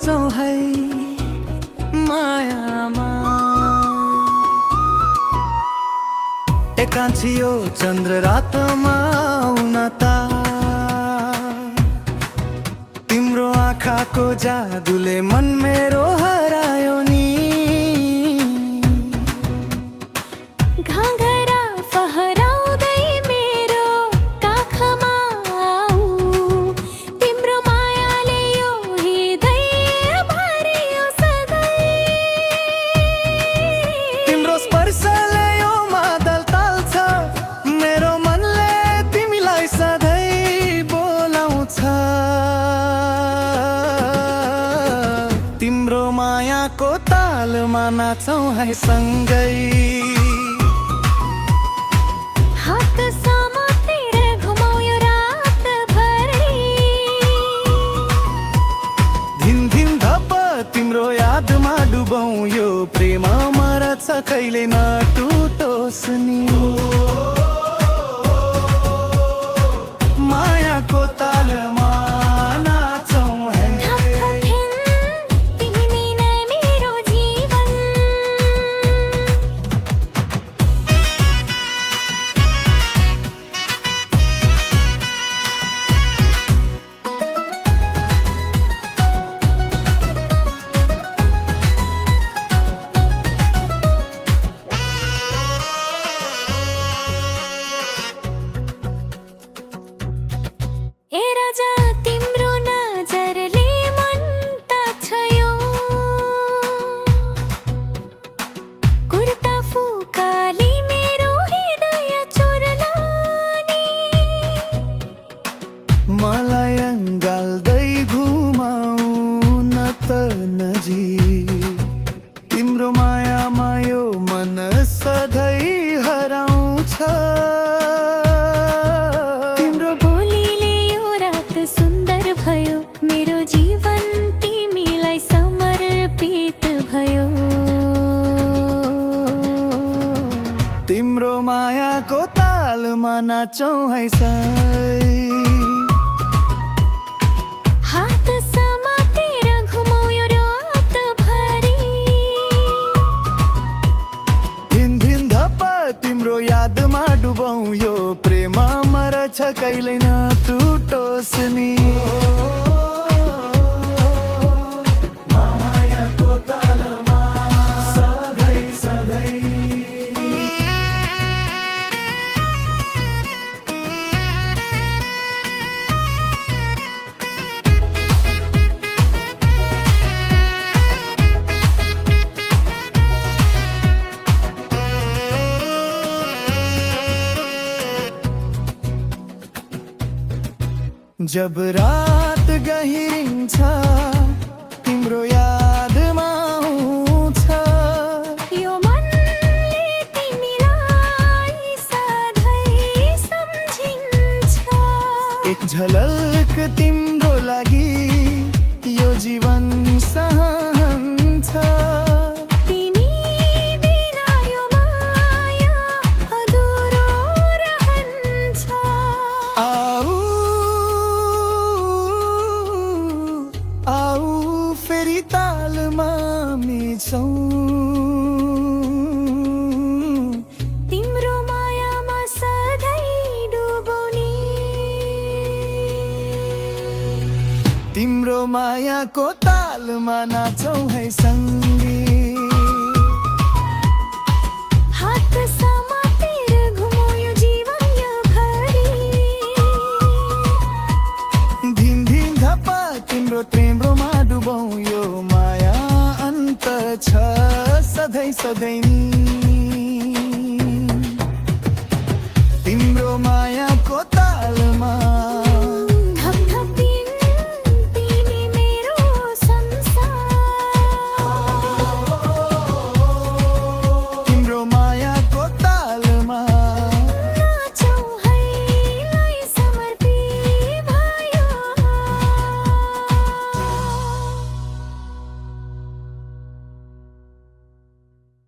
नाचौँ है मायामा। एकान्छी यो चन्द्र रातमा आउन त तिम्रो आँखाको जादुले मन मेरो हरायो नि। घाँघरा फहराउँदै मेरो काखमा आऊ, तिम्रो मायाले यो हृदय भरियो सधैँ। तिम्रो स्पर्शले यो मादल ताल्छ, मेरो मनले तिमीलाई सधैँ बोलाउँछ। तिम्रो मायाको तालमा नाचौँ है सँगै। हात समातेर घुमाऊ यो रातभरि। धिन धिन धप तिम्रो यादमा डुबौँ, यो प्रेम मरछ कहिले नटुटोस् नि। मायाको तालमा नाचौँ है। तिमी नै मेरो जीवन। ए राजा तिम्रो नजरले मन ताछ्यो, कुर्ता फुकाली मेरो हृदय चोरलानी। मलाई अँगाल्दै घुमाऊ न त नजिक, तिम्रो मायामा यो मन सधैँ हराउँछ। तिम्रो बोलीले यो रात सुन्दर भयो, मेरो जीवन तिमीलाई समर्पित भयो। तिम्रो मायाको तालमा नाचौँ है सै। हात समातेर घुमाऊ यो रातभरि। धिन धिन धप तिम्रो यादमा डुबौँ, यो प्रेम मरछ कहिले नटुटोस् नि। मायाको तालमा सधैँ सधैँ। जब रात गहिरिन्छ तिम्रो यादमा आउँछ, यो मनले तिमीलाई सधैँ सम्झिन्छ। एक झलक तिम्रो लागि यो जीवन सहन्छ। तिमी बिना यो माया अधुरो रहन्छ। आऊ आऊ फेरि तालमा मिल्छौँ, तिम्रो मायामा सधैँ डुबौनी। तिम्रो मायाको तालमा नाचौँ है सँगै। हात समातेर घुमाऊ यो जीवन यो भरि। धिन धिन धप तिम्रो प्रेममा डुबौँ, यो माया अन्त छ सधैँ सधैँ नि। तिम्रो माया